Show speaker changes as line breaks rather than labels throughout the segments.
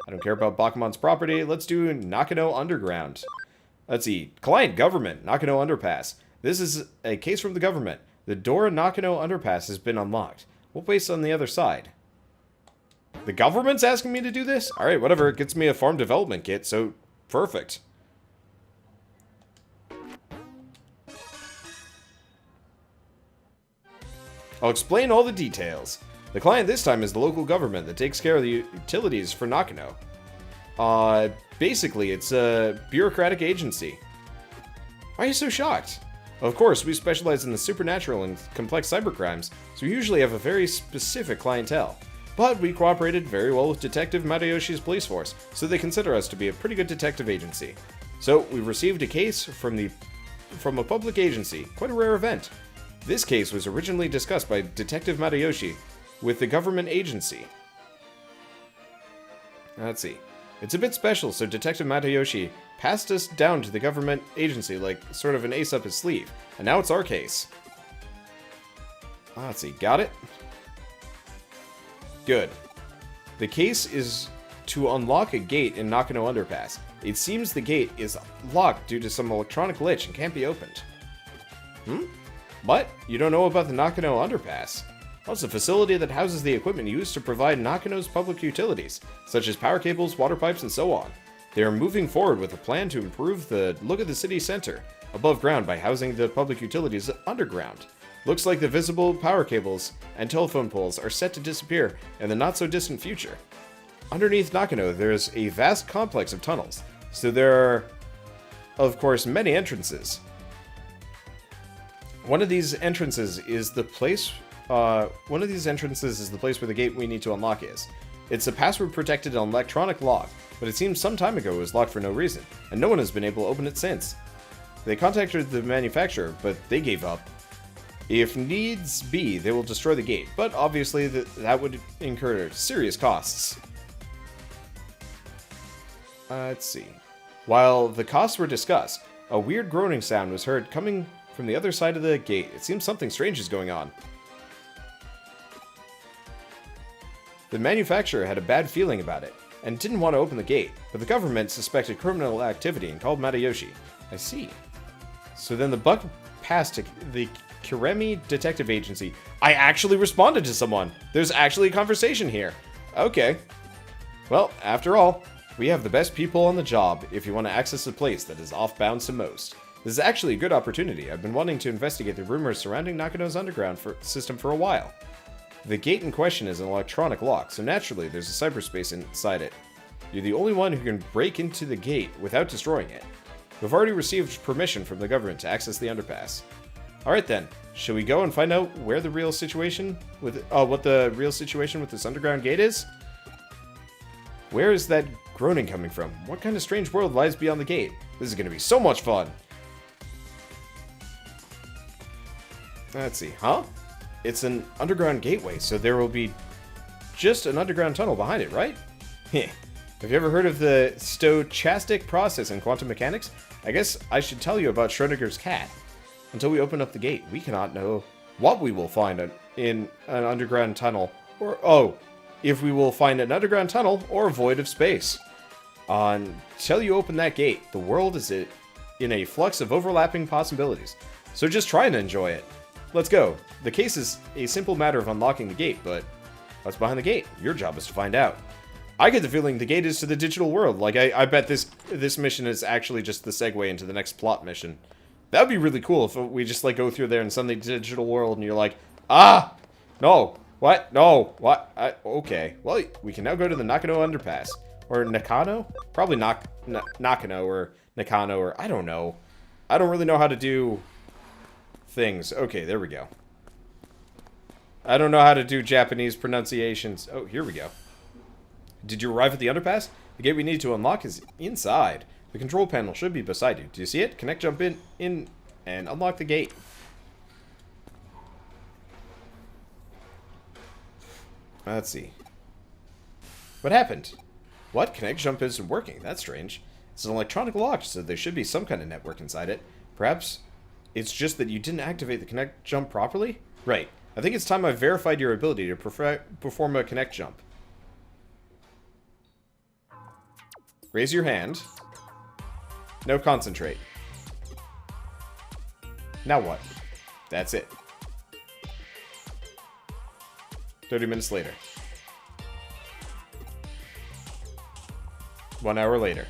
I don't care about Bakumon's property. Let's do Nakano Underground. Let's see. Client Government, Nakano Underpass. This is a case from the government. The Dora Nakano Underpass has been unlocked. What waits on the other side? The government's asking me to do this? Alright, whatever. It gets me a farm development kit, so perfect. I'll explain all the details. The client this time is the local government that takes care of the utilities for Nakano. Basically, it's a bureaucratic agency. Why are you so shocked? Of course, we specialize in the supernatural and complex cybercrimes, so we usually have a very specific clientele. But we cooperated very well with Detective Matayoshi's police force, so they consider us to be a pretty good detective agency. So, we received a case from a public agency, quite a rare event. This case was originally discussed by Detective Matayoshi with the government agency. Let's see. It's a bit special, so Detective Matayoshi passed us down to the government agency like sort of an ace up his sleeve. And now it's our case. Let's see. Got it? Good. The case is to unlock a gate in Nakano Underpass. It seems the gate is locked due to some electronic glitch and can't be opened. What? You don't know about the Nakano Underpass? Well, it's a facility that houses the equipment used to provide Nakano's public utilities, such as power cables, water pipes, and so on. They are moving forward with a plan to improve the look of the city center above ground by housing the public utilities underground. Looks like the visible power cables and telephone poles are set to disappear in the not-so-distant future. Underneath Nakano, there's a vast complex of tunnels, so there are, of course, many entrances. One of these entrances is the place where the gate we need to unlock is. It's a password-protected electronic lock, but it seems some time ago it was locked for no reason, and no one has been able to open it since. They contacted the manufacturer, but they gave up. If needs be, they will destroy the gate, but obviously that would incur serious costs. Let's see. While the costs were discussed, a weird groaning sound was heard coming from the other side of the gate. It seems something strange is going on. The manufacturer had a bad feeling about it, and didn't want to open the gate, but the government suspected criminal activity and called Matayoshi. I see. So then the buck passed to the Kiremi Detective Agency. I actually responded to someone! There's actually a conversation here! Okay. Well, after all, we have the best people on the job if you want to access a place that is off-bounds to most. This is actually a good opportunity. I've been wanting to investigate the rumors surrounding Nakano's underground system for a while. The gate in question is an electronic lock, so naturally there's a cyberspace inside it. You're the only one who can break into the gate without destroying it. We've already received permission from the government to access the underpass. Alright then, shall we go and find out where the real situation with what the real situation with this underground gate is? Where is that groaning coming from? What kind of strange world lies beyond the gate? This is going to be so much fun! Let's see, huh? It's an underground gateway, so there will be just an underground tunnel behind it, right? Heh. Have you ever heard of the stochastic process in quantum mechanics? I guess I should tell you about Schrodinger's cat. Until we open up the gate, we cannot know what we will find in an underground tunnel, or, if we will find an underground tunnel or a void of space. Until you open that gate, the world is in a flux of overlapping possibilities, so just try and enjoy it. Let's go. The case is a simple matter of unlocking the gate, but what's behind the gate? Your job is to find out. I get the feeling the gate is to the digital world. Like, I bet this mission is actually just the segue into the next plot mission. That would be really cool if we just, like, go through there and suddenly digital world and you're like, ah! No! What? No! What? Okay. Well, we can now go to the Nakano Underpass. Or Nakano? Probably Nakano or Nakano or I don't know. I don't really know how to do things. Okay, there we go. I don't know how to do Japanese pronunciations. Oh, here we go. Did you arrive at the underpass? The gate we need to unlock is inside. The control panel should be beside you. Do you see it? Connect, jump in, and unlock the gate. Let's see. What happened? What? Connect, jump isn't working. That's strange. It's an electronic lock, so there should be some kind of network inside it. Perhaps it's just that you didn't activate the connect jump properly? Right. I think it's time I verified your ability to perform a connect jump. Raise your hand. No, concentrate. Now what? That's it. 30 minutes later. 1 hour later.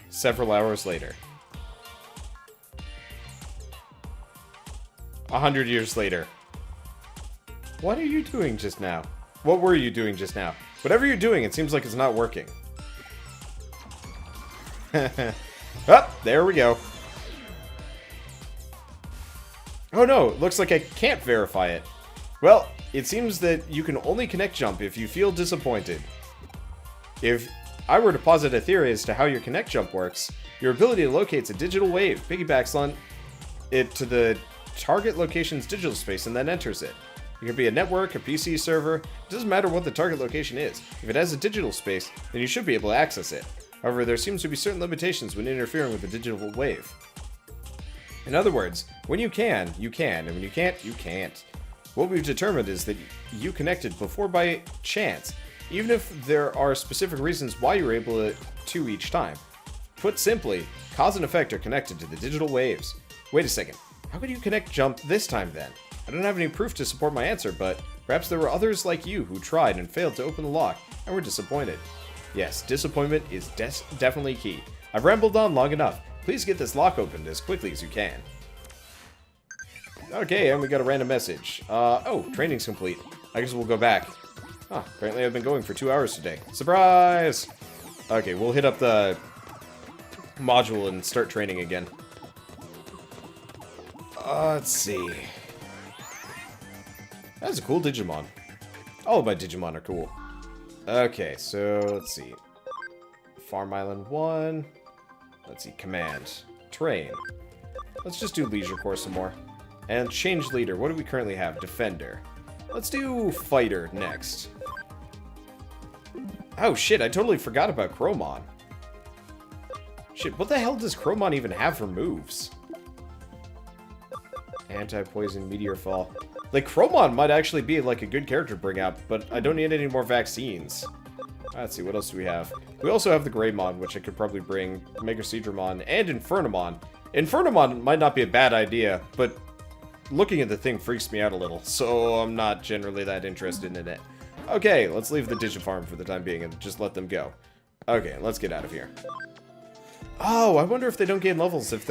Several hours later. 100 years later. What are you doing just now? What were you doing just now? Whatever you're doing, it seems like it's not working. Oh, there we go. Oh no, it looks like I can't verify it. Well, it seems that you can only connect jump if you feel disappointed. If I were to posit a theory as to how your connect jump works, your ability to locate a digital wave piggybacks on it to the target location's digital space and then enters it. It could be a network, a PC server, it doesn't matter what the target location is. If it has a digital space, then you should be able to access it. However, there seems to be certain limitations when interfering with the digital wave. In other words, when you can, and when you can't, you can't. What we've determined is that you connected before by chance, even if there are specific reasons why you were able to each time. Put simply, cause and effect are connected to the digital waves. Wait a second, how could you connect jump this time then? I don't have any proof to support my answer, but perhaps there were others like you who tried and failed to open the lock and were disappointed. Yes, disappointment is definitely key. I've rambled on long enough. Please get this lock opened as quickly as you can. Okay, and we got a random message. Oh, training's complete. I guess we'll go back. Huh, apparently I've been going for 2 hours today. Surprise! Okay, we'll hit up the module and start training again. Let's see. That's a cool Digimon. All of my Digimon are cool. Okay, so let's see. Farm Island 1. Let's see, Command. Train. Let's just do Leisure Course some more. And change leader. What do we currently have? Defender. Let's do Fighter next. Oh shit, I totally forgot about Chromon. Shit, what the hell does Chromon even have for moves? Anti-poison, Meteor Fall. Like, Chromon might actually be, like, a good character to bring out, but I don't need any more vaccines. Let's see, what else do we have? We also have the Greymon, which I could probably bring, Megaseedramon, and Infernamon. Infernamon might not be a bad idea, but looking at the thing freaks me out a little, so I'm not generally that interested in it. Okay, let's leave the Digifarm for the time being and just let them go. Okay, let's get out of here. Oh, I wonder if they don't gain levels if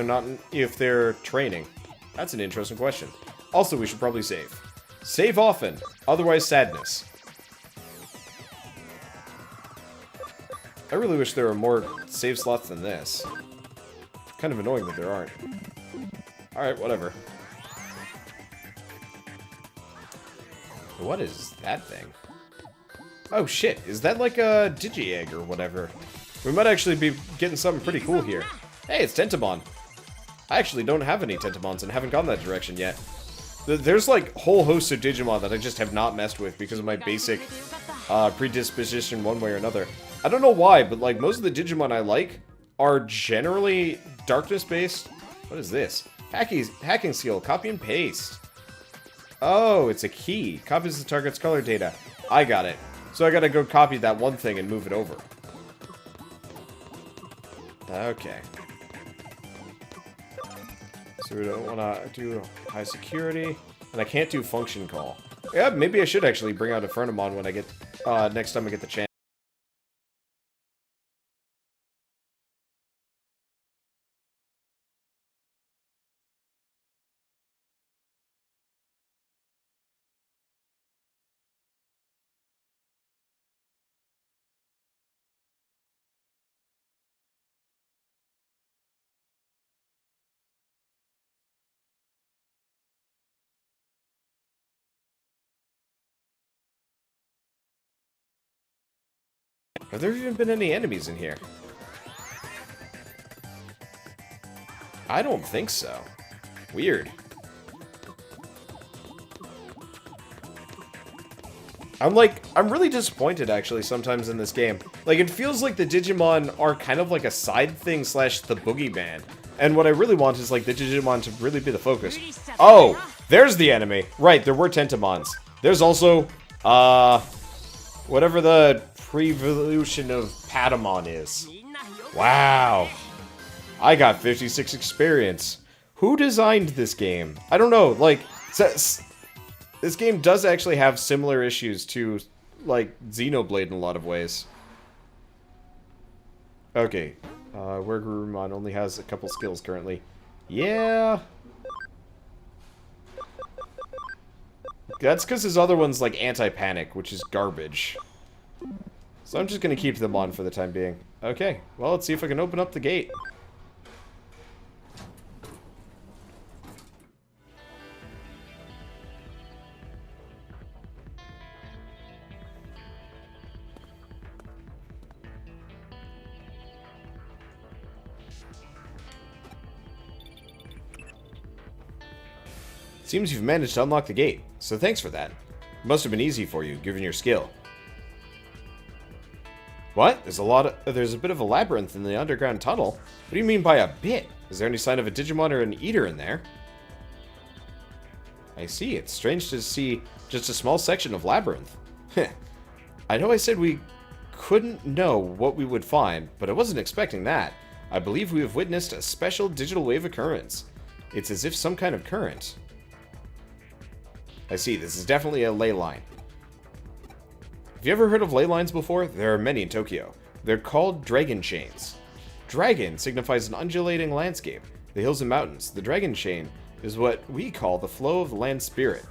they're training. That's an interesting question. Also, we should probably save. Save often, otherwise sadness. I really wish there were more save slots than this. Kind of annoying that there aren't. Alright, whatever. What is that thing? Oh shit, is that like a Digi-Egg or whatever? We might actually be getting something pretty cool here. Hey, it's Tentomon. I actually don't have any Tentomons and haven't gone that direction yet. There's like whole hosts of Digimon that I just have not messed with because of my basic predisposition one way or another. I don't know why, but like most of the Digimon I like are generally darkness-based. What is this? Hacking skill, copy and paste. Oh, it's a key. Copies the target's color data. I got it. So I gotta go copy that one thing and move it over. Okay. So we don't want to do high security. And I can't do function call. Yeah, maybe I should actually bring out Infernamon when I get, next time I get the chance. Have there even been any enemies in here? I don't think so. Weird. I'm really disappointed actually sometimes in this game. Like, it feels like the Digimon are kind of like a side thing slash the boogeyman. And what I really want is like the Digimon to really be the focus. Oh, there's the enemy. Right, there were Tentomons. There's also, Whatever the prevolution of Patamon is. Wow. I got 56 experience. Who designed this game? I don't know, like, this game does actually have similar issues to, like, Xenoblade in a lot of ways. Okay, where Garurumon only has a couple skills currently. Yeah. That's because his other one's, like, anti-panic, which is garbage. So I'm just gonna keep them on for the time being. Okay, well, let's see if I can open up the gate. Seems you've managed to unlock the gate, so thanks for that. It must have been easy for you, given your skill. What? There's a bit of a labyrinth in the underground tunnel. What do you mean by a bit? Is there any sign of a Digimon or an Eater in there? I see. It's strange to see just a small section of labyrinth. I know I said we couldn't know what we would find, but I wasn't expecting that. I believe we have witnessed a special digital wave occurrence. It's as if some kind of current. I see, this is definitely a ley line. Have you ever heard of ley lines before? There are many in Tokyo. They're called dragon chains. Dragon signifies an undulating landscape, the hills and mountains. The dragon chain is what we call the flow of the land spirit.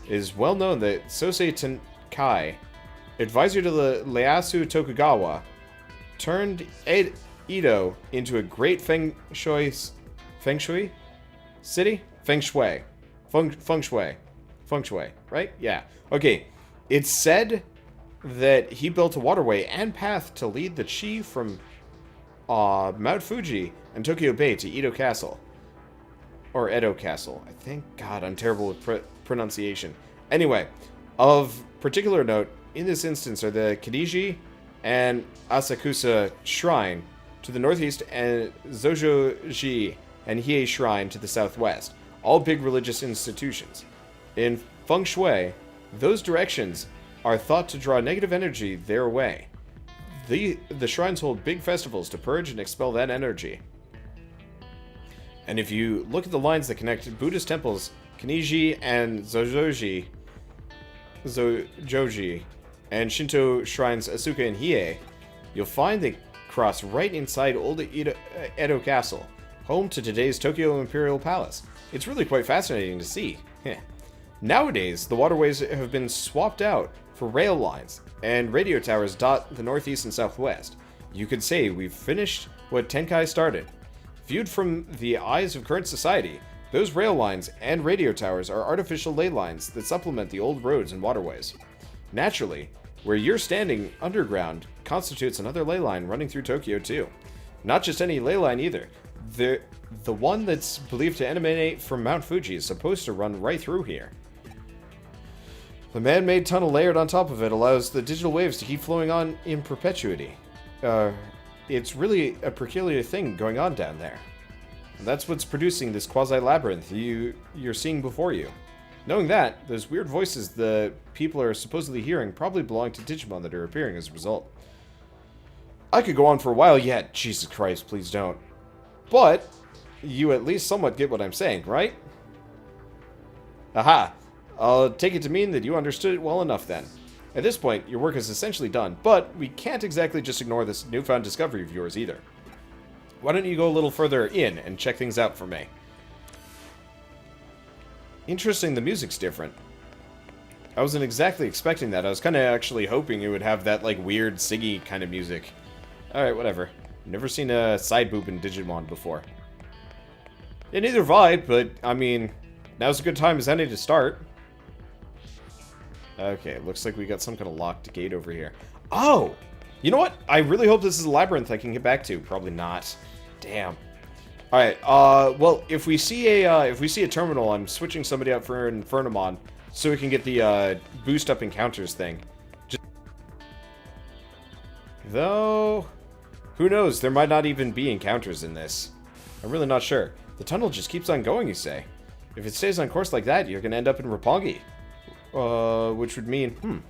It is well known that Sosei Tenkai, advisor to the Ieyasu Tokugawa, turned Edo into a great feng shui city? Feng shui, right? Yeah. Okay. It's said that he built a waterway and path to lead the chi from Mount Fuji and Tokyo Bay to Edo Castle. Or Edo Castle. I think. God, I'm terrible with pronunciation. Anyway, of particular note, in this instance are the Kidiji and Asakusa Shrine to the northeast and Zojoji and Hiei Shrine to the southwest. All big religious institutions. In feng shui, those directions are thought to draw negative energy their way. The shrines hold big festivals to purge and expel that energy. And if you look at the lines that connect Buddhist temples, Kiniji and Zojoji, and Shinto shrines Asuka and Hiei, you'll find they cross right inside old Edo Castle, home to today's Tokyo Imperial Palace. It's really quite fascinating to see. Nowadays, the waterways have been swapped out for rail lines, and radio towers dot the northeast and southwest. You could say we've finished what Tenkai started. Viewed from the eyes of current society, those rail lines and radio towers are artificial ley lines that supplement the old roads and waterways. Naturally, where you're standing underground constitutes another ley line running through Tokyo too. Not just any ley line either. The one that's believed to emanate from Mount Fuji is supposed to run right through here. The man-made tunnel layered on top of it allows the digital waves to keep flowing on in perpetuity. It's really a peculiar thing going on down there. And that's what's producing this quasi-labyrinth you're seeing before you. Knowing that, those weird voices the people are supposedly hearing probably belong to Digimon that are appearing as a result. I could go on for a while yet. Jesus Christ, please don't. But you at least somewhat get what I'm saying, right? Aha! I'll take it to mean that you understood it well enough then. At this point, your work is essentially done, but we can't exactly just ignore this newfound discovery of yours either. Why don't you go a little further in and check things out for me? Interesting, the music's different. I wasn't exactly expecting that. I was kind of actually hoping it would have that, like, weird Siggy kind of music. Alright, whatever. Never seen a side boob in Digimon before. Yeah, neither have I, but, I mean, now's a good time as any to start. Okay, looks like we got some kind of locked gate over here. Oh! You know what? I really hope this is a labyrinth I can get back to. Probably not. Damn. Alright, well, if we see a terminal, I'm switching somebody out for Infernamon so we can get the, boost up encounters thing. Though, who knows? There might not even be encounters in this. I'm really not sure. The tunnel just keeps on going, you say. If it stays on course like that, you're gonna end up in Roppongi. Which would mean,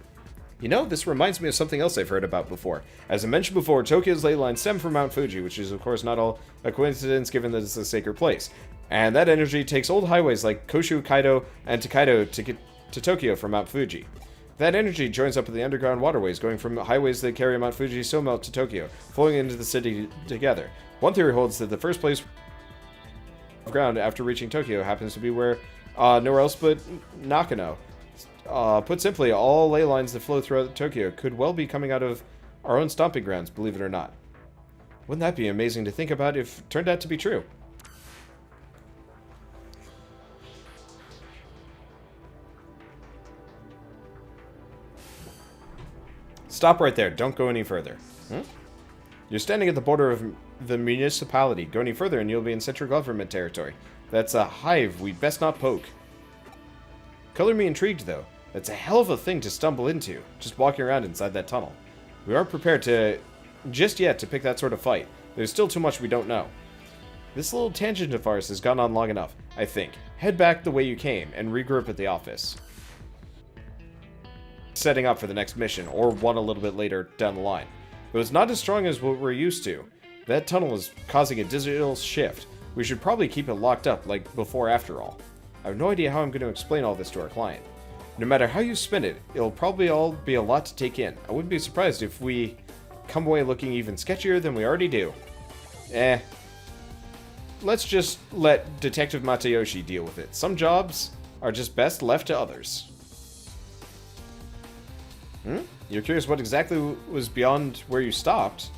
You know, this reminds me of something else I've heard about before. As I mentioned before, Tokyo's ley lines stem from Mount Fuji, which is of course not all a coincidence given that it's a sacred place. And that energy takes old highways like Koshu, Kaido, and Tokaido to get to Tokyo from Mount Fuji. That energy joins up with the underground waterways going from highways that carry Mount Fuji snowmelt to Tokyo, flowing into the city together. One theory holds that the first place of ground after reaching Tokyo happens to be where nowhere else but Nakano. Put simply, all ley lines that flow throughout Tokyo could well be coming out of our own stomping grounds, believe it or not. Wouldn't that be amazing to think about if it turned out to be true? Stop right there. Don't go any further. You're standing at the border of the municipality. Go any further and you'll be in central government territory. That's a hive we'd best not poke. Color me intrigued, though. That's a hell of a thing to stumble into, just walking around inside that tunnel. We aren't prepared to, just yet, to pick that sort of fight. There's still too much we don't know. This little tangent of ours has gone on long enough, I think. Head back the way you came, and regroup at the office. Setting up for the next mission, or one a little bit later down the line. But it's not as strong as what we're used to. That tunnel is causing a digital shift. We should probably keep it locked up, like before after all. I have no idea how I'm going to explain all this to our client. No matter how you spin it, it'll probably all be a lot to take in. I wouldn't be surprised if we come away looking even sketchier than we already do. Let's just let Detective Matayoshi deal with it. Some jobs are just best left to others. You're curious what exactly was beyond where you stopped?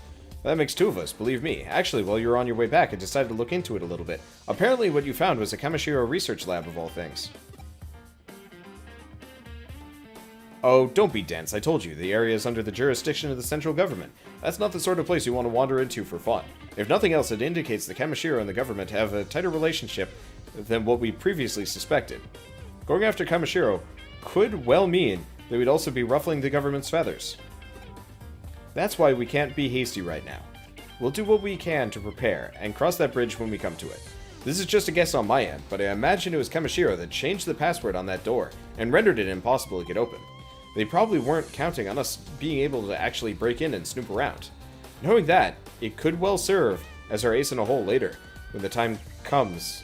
That makes two of us, believe me. Actually, while you were on your way back, I decided to look into it a little bit. Apparently what you found was a Kamishiro research lab of all things. Oh, don't be dense. I told you, the area is under the jurisdiction of the central government. That's not the sort of place you want to wander into for fun. If nothing else, it indicates the Kamishiro and the government have a tighter relationship than what we previously suspected. Going after Kamishiro could well mean that we'd also be ruffling the government's feathers. That's why we can't be hasty right now. We'll do what we can to prepare, and cross that bridge when we come to it. This is just a guess on my end, but I imagine it was Kamishiro that changed the password on that door, and rendered it impossible to get open. They probably weren't counting on us being able to actually break in and snoop around. Knowing that, it could well serve as our ace in a hole later, when the time comes.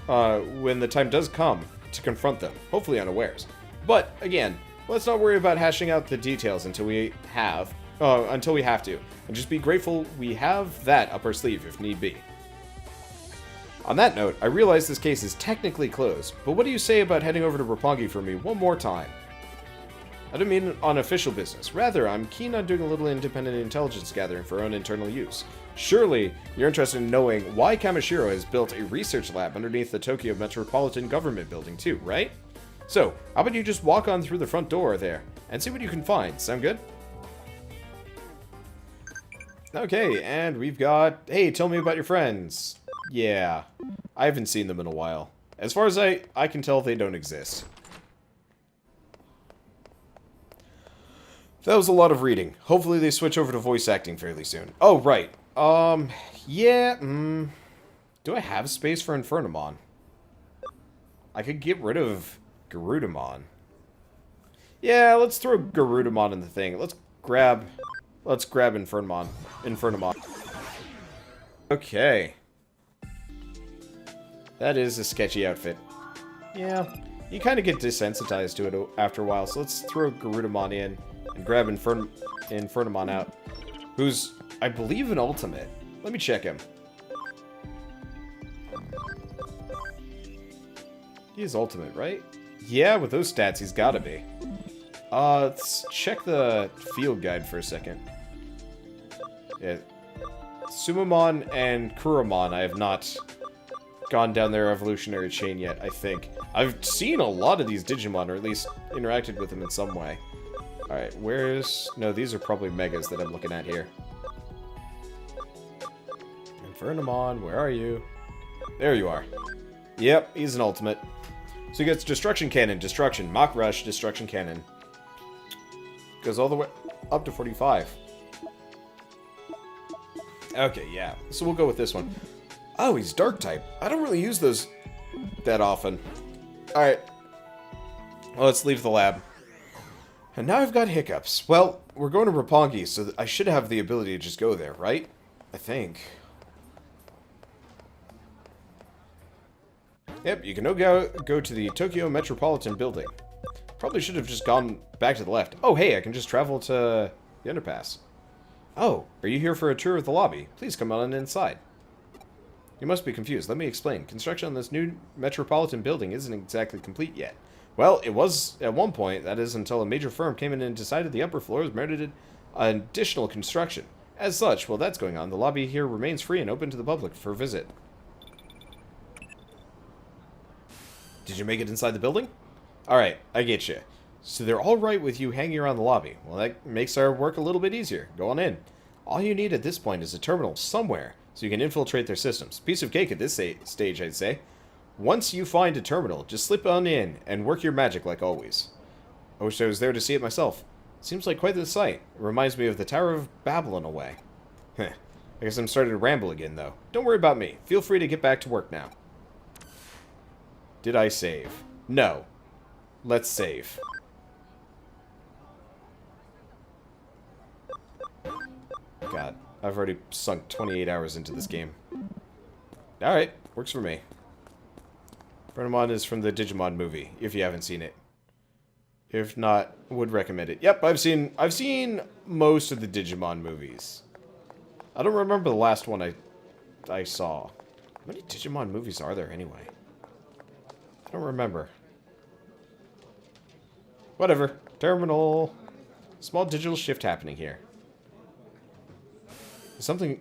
When the time does come to confront them, hopefully unawares. But, again, let's not worry about hashing out the details until we have to, and just be grateful we have that up our sleeve if need be. On that note, I realize this case is technically closed, but what do you say about heading over to Roppongi for me one more time? I don't mean on official business. Rather, I'm keen on doing a little independent intelligence gathering for our own internal use. Surely, you're interested in knowing why Kamishiro has built a research lab underneath the Tokyo Metropolitan Government building too, right? So, how about you just walk on through the front door there, and see what you can find. Sound good? Okay, and we've got... Hey, tell me about your friends. Yeah, I haven't seen them in a while. As far as I can tell, they don't exist. That was a lot of reading. Hopefully they switch over to voice acting fairly soon. Oh, right. Yeah, do I have space for Infernamon? I could get rid of Garudamon. Yeah, let's throw Garudamon in the thing. Let's grab Infernamon. Okay. That is a sketchy outfit. Yeah, you kind of get desensitized to it after a while, so let's throw Garudamon in. And grab Infernamon out, who's, I believe, an ultimate. Let me check him. He is ultimate, right? Yeah, with those stats, he's gotta be. Let's check the field guide for a second. Yeah. Sumamon and Kuromon, I have not gone down their evolutionary chain yet, I think. I've seen a lot of these Digimon, or at least interacted with them in some way. Alright, where's... No, these are probably Megas that I'm looking at here. Infernamon, where are you? There you are. Yep, he's an ultimate. So he gets Destruction Cannon, Destruction, Mach Rush, Destruction Cannon. Goes all the way up to 45. Okay, yeah. So we'll go with this one. Oh, he's Dark type. I don't really use those that often. Alright. Well, let's leave the lab. And now I've got hiccups. Well, we're going to Roppongi, so I should have the ability to just go there, right? I think. Yep, you can now go to the Tokyo Metropolitan Building. Probably should have just gone back to the left. Oh, hey, I can just travel to the underpass. Oh, are you here for a tour of the lobby? Please come on inside. You must be confused. Let me explain. Construction on this new Metropolitan Building isn't exactly complete yet. Well, it was at one point, that is, until a major firm came in and decided the upper floors merited additional construction. As such, while that's going on, the lobby here remains free and open to the public for visit. Did you make it inside the building? Alright, I get you. So they're alright with you hanging around the lobby. Well, that makes our work a little bit easier. Go on in. All you need at this point is a terminal somewhere, so you can infiltrate their systems. Piece of cake at this stage, I'd say. Once you find a terminal, just slip on in and work your magic like always. I wish I was there to see it myself. Seems like quite the sight. It reminds me of the Tower of Babel in a way. Heh. I guess I'm starting to ramble again, though. Don't worry about me. Feel free to get back to work now. Did I save? No. Let's save. God, I've already sunk 28 hours into this game. Alright, works for me. Renamon is from the Digimon movie, if you haven't seen it. If not, would recommend it. Yep, I've seen most of the Digimon movies. I don't remember the last one I saw. How many Digimon movies are there anyway? I don't remember. Whatever. Terminal. Small digital shift happening here. Is something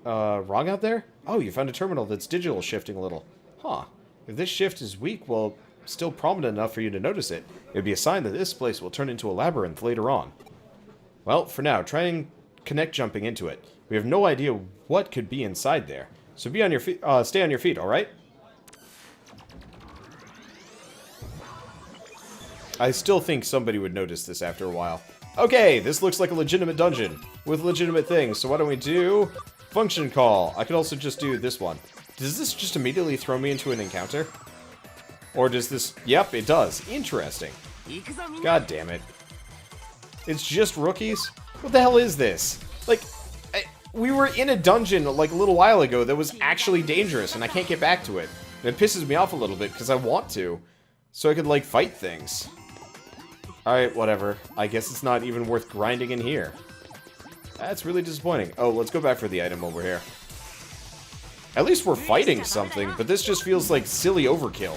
wrong out there? Oh, you found a terminal that's digital shifting a little. Huh. If this shift is weak, well, still prominent enough for you to notice it, it would be a sign that this place will turn into a labyrinth later on. Well, for now, try and connect jumping into it. We have no idea what could be inside there. So be on your feet, stay on your feet, alright? I still think somebody would notice this after a while. Okay, this looks like a legitimate dungeon with legitimate things, so why don't we do function call? I could also just do this one. Does this just immediately throw me into an encounter? Or does this... Yep, it does. Interesting. God damn it. It's just rookies? What the hell is this? Like, we were in a dungeon like a little while ago that was actually dangerous, and I can't get back to it. And it pisses me off a little bit, because I want to. So I could, like, fight things. Alright, whatever. I guess it's not even worth grinding in here. That's really disappointing. Oh, let's go back for the item over here. At least we're fighting something, but this just feels like silly overkill.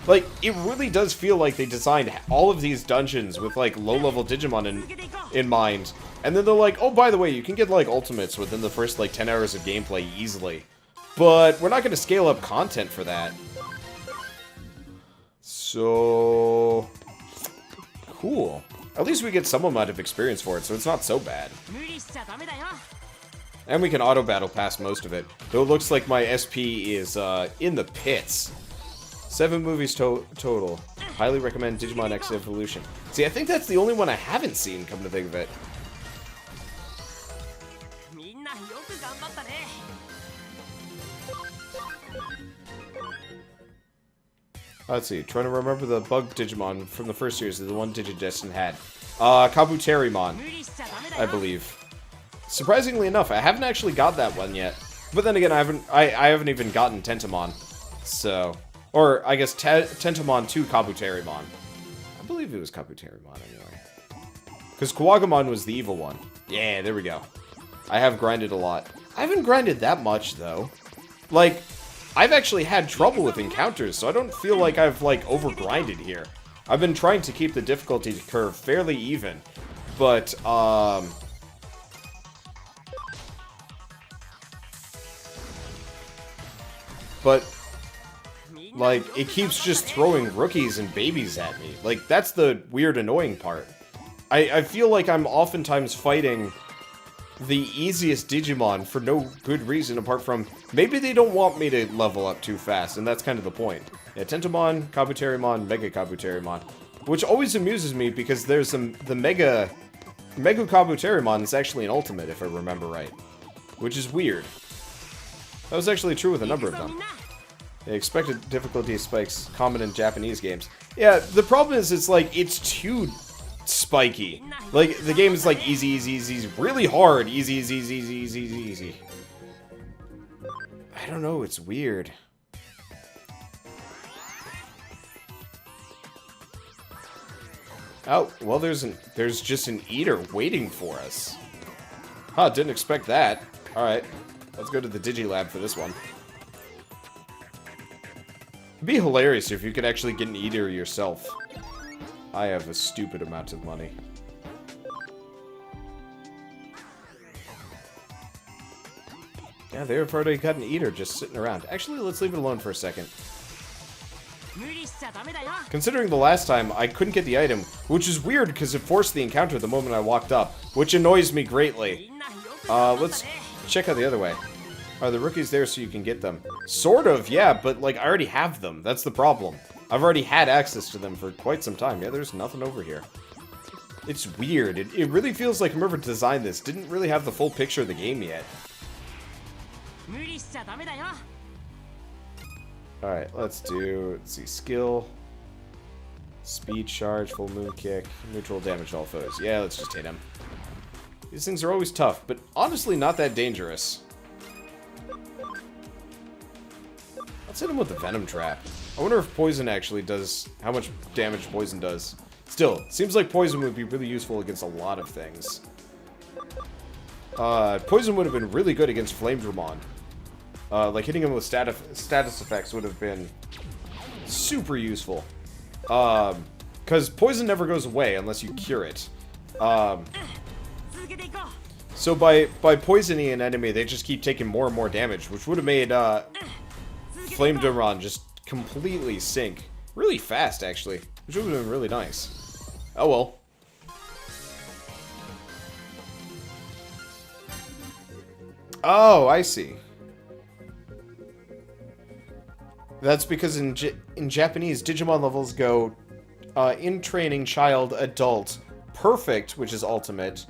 Like, it really does feel like they designed all of these dungeons with, like, low-level Digimon in mind. And then they're like, oh, by the way, you can get, like, ultimates within the first, like, 10 hours of gameplay easily. But we're not going to scale up content for that. So... cool. At least we get some amount of experience for it, so it's not so bad. And we can auto-battle past most of it. Though it looks like my SP is in the pits. 7 movies total. Highly recommend Digimon X Evolution. See, I think that's the only one I haven't seen, come to think of it. Let's see, trying to remember the bug Digimon from the first series that the one Digidestin had. Kabuterimon, I believe. Surprisingly enough, I haven't actually got that one yet. But then again, I haven't even gotten Tentomon. So, or I guess Tentomon to Kabuterimon. I believe it was Kabuterimon anyway. Because Kuwagamon was the evil one. Yeah, there we go. I have grinded a lot. I haven't grinded that much though. Like, I've actually had trouble with encounters, so I don't feel like I've, like, over-grinded here. I've been trying to keep the difficulty curve fairly even, but, like, it keeps just throwing rookies and babies at me. Like, that's the weird, annoying part. I feel like I'm oftentimes fighting the easiest Digimon for no good reason apart from maybe they don't want me to level up too fast, and that's kind of the point. Yeah, Tentomon, Kabuterimon, Mega Kabuterimon, which always amuses me because there's the Mega Kabuterimon is actually an ultimate if I remember right, which is weird. That was actually true with a number of them. The expected difficulty spikes common in Japanese games. Yeah, the problem is it's like it's too spiky. Like, the game is like easy, easy, easy, really hard. Easy, easy, easy, easy, easy, easy, easy. I don't know, it's weird. Oh, well, there's just an eater waiting for us. Huh, didn't expect that. Alright, let's go to the Digilab for this one. It'd be hilarious if you could actually get an eater yourself. I have a stupid amount of money. Yeah, they've already got an eater just sitting around. Actually, let's leave it alone for a second. Considering the last time I couldn't get the item, which is weird because it forced the encounter the moment I walked up, which annoys me greatly. Let's check out the other way. Are the rookies there so you can get them? Sort of, yeah, but like I already have them. That's the problem. I've already had access to them for quite some time. Yeah, there's nothing over here. It's weird. It really feels like whoever designed this didn't really have the full picture of the game yet. Alright, let's see, skill, speed charge, full moon kick, neutral damage to all foes. Yeah, let's just hit him. These things are always tough, but honestly not that dangerous. Let's hit him with the Venom Trap. I wonder if Poison actually does, how much damage Poison does. Still, seems like Poison would be really useful against a lot of things. Poison would have been really good against Flame Dramon. Like, hitting him with status effects would have been super useful. Because poison never goes away unless you cure it. So by poisoning an enemy, they just keep taking more and more damage, which would have made Flame Dramon just completely sink. Really fast, actually. Which would have been really nice. Oh well. Oh, I see. That's because in Japanese, Digimon levels go in training, child, adult, perfect, which is ultimate,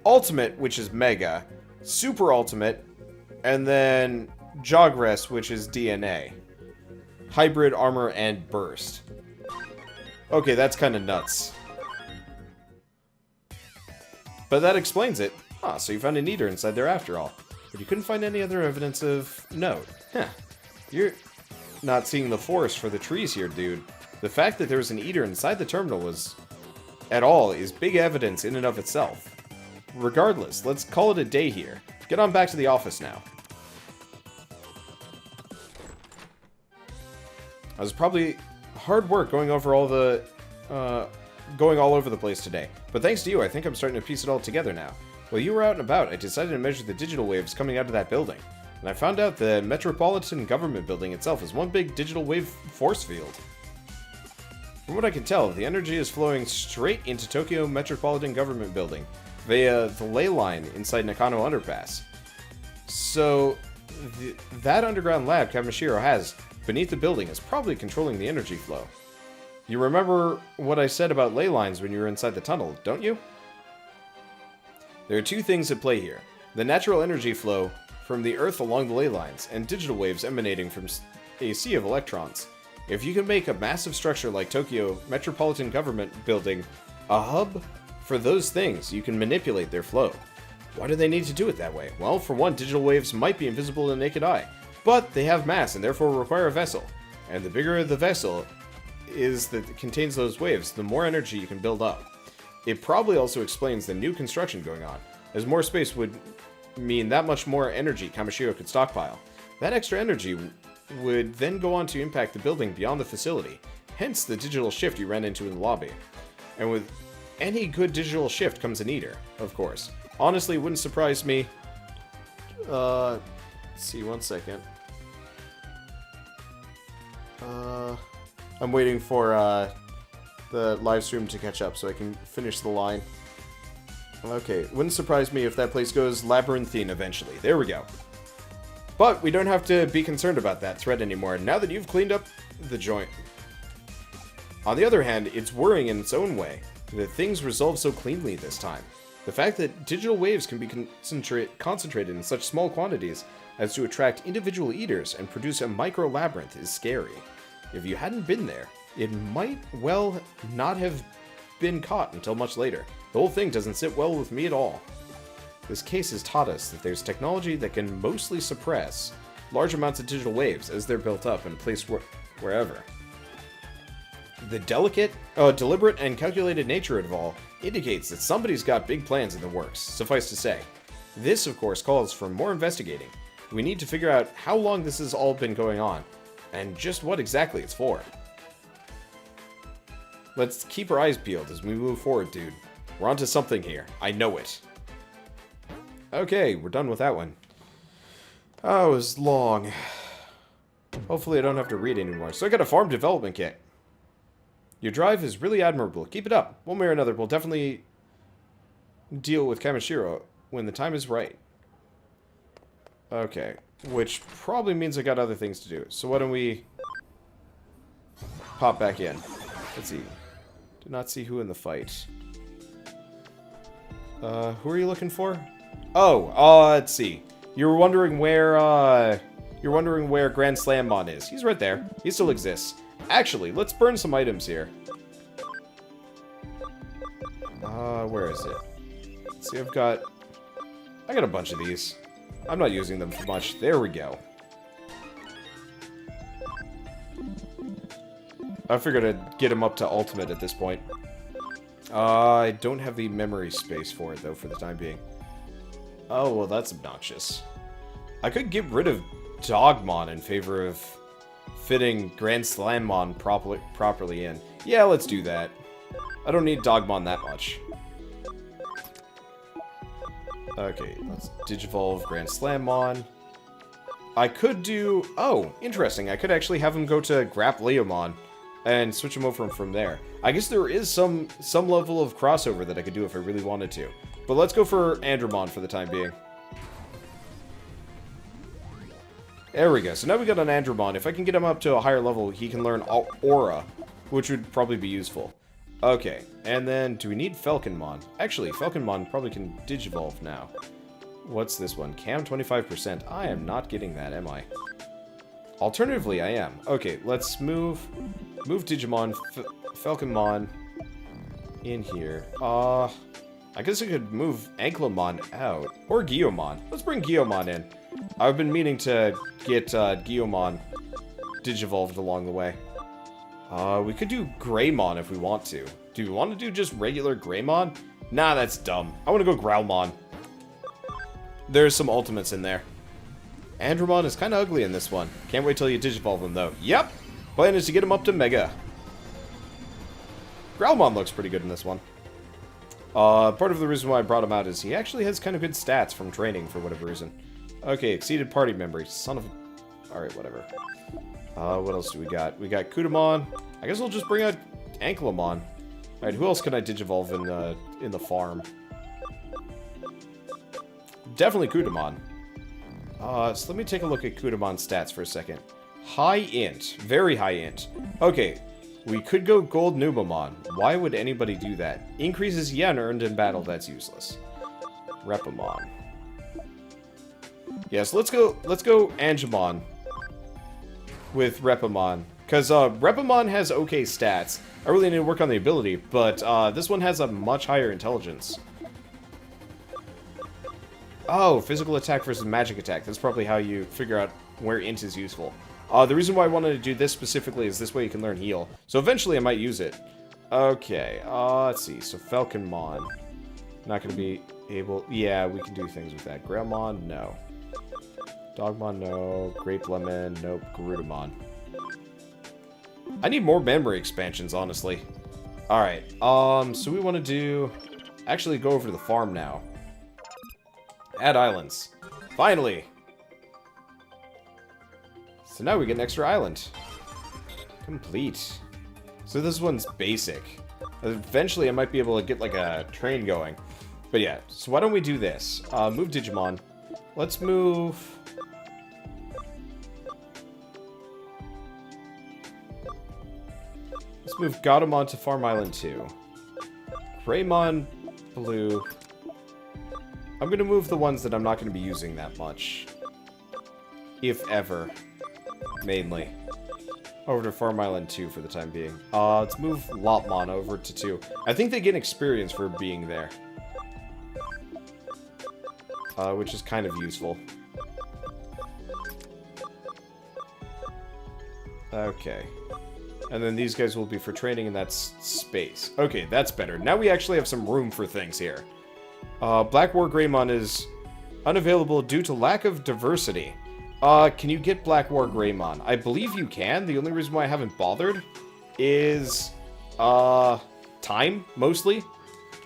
ultimate, which is mega, super ultimate, and then Jogress, which is DNA. Hybrid, armor, and burst. Okay, that's kind of nuts. But that explains it. Ah, so you found an eater inside there after all. But you couldn't find any other evidence of note. Huh. You're not seeing the forest for the trees here, dude. The fact that there was an eater inside the terminal is big evidence in and of itself. Regardless, let's call it a day here. Get on back to the office now. It was probably hard work going over all the, going all over the place today. But thanks to you, I think I'm starting to piece it all together now. While you were out and about, I decided to measure the digital waves coming out of that building. And I found out the Metropolitan Government Building itself is one big digital wave force field. From what I can tell, the energy is flowing straight into Tokyo Metropolitan Government Building via the ley line inside Nakano Underpass. So, that underground lab Kamishiro has beneath the building is probably controlling the energy flow. You remember what I said about ley lines when you were inside the tunnel, don't you? There are two things at play here. The natural energy flow from the Earth along the ley lines, and digital waves emanating from a sea of electrons. If you can make a massive structure like Tokyo Metropolitan Government Building a hub for those things, you can manipulate their flow. Why do they need to do it that way? Well, for one, digital waves might be invisible to the naked eye, but they have mass and therefore require a vessel. And the bigger the vessel is that contains those waves, the more energy you can build up. It probably also explains the new construction going on, as more space would mean that much more energy Kamishiro could stockpile. That extra energy would then go on to impact the building beyond the facility, hence the digital shift you ran into in the lobby. And with any good digital shift comes an eater, of course. Honestly, it wouldn't surprise me. Let's see, one second. I'm waiting for the live stream to catch up so I can finish the line. Okay, wouldn't surprise me if that place goes labyrinthine eventually. There we go. But we don't have to be concerned about that threat anymore, now that you've cleaned up the joint. On the other hand, it's worrying in its own way that things resolve so cleanly this time. The fact that digital waves can be concentrated in such small quantities as to attract individual eaters and produce a micro-labyrinth is scary. If you hadn't been there, it might well not have been caught until much later. The whole thing doesn't sit well with me at all. This case has taught us that there's technology that can mostly suppress large amounts of digital waves as they're built up and placed wherever. The deliberate and calculated nature of it all indicates that somebody's got big plans in the works, suffice to say. This, of course, calls for more investigating. We need to figure out how long this has all been going on, and just what exactly it's for. Let's keep our eyes peeled as we move forward, dude. We're onto something here. I know it. Okay, we're done with that one. Oh, it was long. Hopefully I don't have to read anymore. So I got a farm development kit. Your drive is really admirable. Keep it up. One way or another, we'll definitely deal with Kamishiro when the time is right. Okay, which probably means I got other things to do. So why don't we pop back in? Let's see. Did not see who in the fight. Who are you looking for? Oh, let's see. You were wondering where Grand Slammon is. He's right there. He still exists. Actually, let's burn some items here. Where is it? Let's see, I got a bunch of these. I'm not using them for much. There we go. I figured I'd get him up to ultimate at this point. I don't have the memory space for it, though, for the time being. Oh, well, that's obnoxious. I could get rid of Dogmon in favor of fitting Grand Slammon properly in. Yeah, let's do that. I don't need Dogmon that much. Okay, let's Digivolve Grand Slammon. I could do... Oh, interesting. I could actually have him go to Grapleomon and switch him over from there. I guess there is some level of crossover that I could do if I really wanted to. But let's go for Andromon for the time being. There we go. So now we got an Andromon. If I can get him up to a higher level, he can learn Aura, which would probably be useful. Okay, and then do we need Falconmon? Actually, Falconmon probably can Digivolve now. What's this one? Cam 25%. I am not getting that, am I? Alternatively, I am. Okay, let's move Digimon, Falconmon in here. I guess I could move Anklamon out. Or Guiomon. Let's bring Guiomon in. I've been meaning to get Guiomon Digivolved along the way. We could do Greymon if we want to. Do we want to do just regular Greymon? Nah, that's dumb. I want to go Growlmon. There's some ultimates in there. Andromon is kind of ugly in this one. Can't wait till you Digivolve him, though. Yep! Plan is to get him up to Mega. Growlmon looks pretty good in this one. Part of the reason why I brought him out is he actually has kind of good stats from training for whatever reason. Okay, exceeded party member. Son of a... Alright, whatever. What else do we got? We got Kudamon. I guess we'll just bring out Anklamon. Alright, who else can I Digivolve in the farm? Definitely Kudamon. So let me take a look at Kudamon's stats for a second. High int. Very high int. Okay, we could go Gold Numamon. Why would anybody do that? Increases yen earned in battle. That's useless. Repamon. Yes, let's go Angemon with Repamon. Because Repamon has okay stats. I really need to work on the ability, but this one has a much higher intelligence. Oh, physical attack versus magic attack. That's probably how you figure out where int is useful. The reason why I wanted to do this specifically is this way you can learn heal. So eventually I might use it. Okay, let's see. So Falconmon. Not going to be able... Yeah, we can do things with that. Greymon, no. Dogmon, no. Grape Lemon, nope. Garudamon. I need more memory expansions, honestly. Alright, so we want to do... Actually, go over to the farm now. Add islands. Finally! So now we get an extra island. Complete. So this one's basic. Eventually I might be able to get like a train going. But yeah, so why don't we do this? Move Digimon. Let's move... Let's move Gatomon to Farm Island 2. Greymon, Blue. I'm going to move the ones that I'm not going to be using that much. If ever. Mainly. over to Farm Island 2 for the time being. Let's move Lopmon over to 2. I think they get experience for being there. Which is kind of useful. Okay. And then these guys will be for training, and that's space. Okay, that's better. Now we actually have some room for things here. Black War Greymon is unavailable due to lack of diversity. Can you get Black War Greymon? I believe you can. The only reason why I haven't bothered is, time, mostly.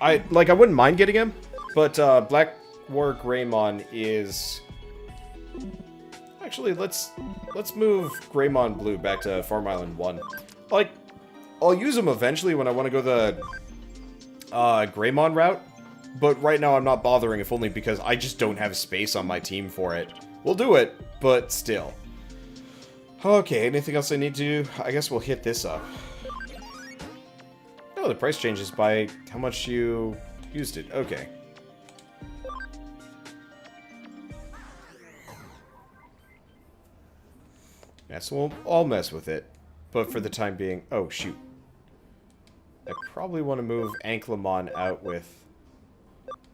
I wouldn't mind getting him, but, Black War Greymon is... Actually, let's move Greymon Blue back to Farm Island 1. Like, I'll use him eventually when I want to go the, Greymon route, but right now I'm not bothering, if only because I just don't have space on my team for it. We'll do it, but still. Okay, anything else I need to do? I guess we'll hit this up. Oh, the price changes by how much you used it. Okay. Yeah, so I'll mess with it. But for the time being... Oh, shoot. I probably want to move Anklamon out with...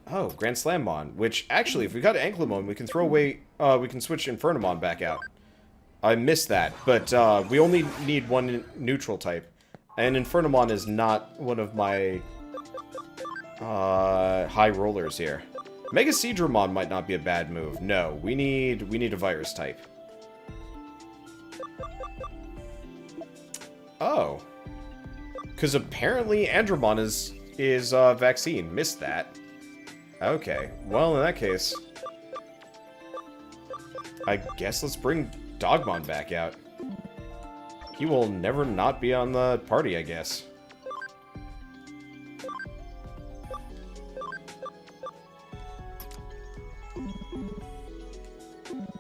Oh, Grand Slammon. Which, actually, if we got Anklamon, we can throw away... we can switch Infernamon back out. I missed that, but we only need one neutral type. And Infernamon is not one of my... high rollers here. Mega Seadramon might not be a bad move. No, we need a virus type. Oh. Because apparently Andromon is vaccine. Missed that. Okay. Well, in that case... I guess let's bring Dogmon back out. He will never not be on the party, I guess.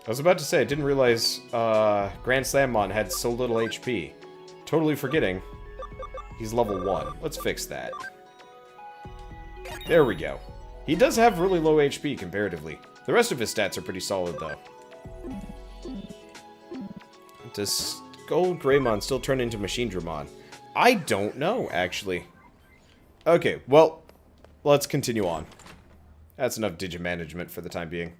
I was about to say, I didn't realize Grand Slammon had so little HP. Totally forgetting. He's level 1. Let's fix that. There we go. He does have really low HP comparatively. The rest of his stats are pretty solid, though. Does Gold Greymon still turn into Machine Dramon? I don't know, actually. Okay, well, let's continue on. That's enough Digimanagement for the time being.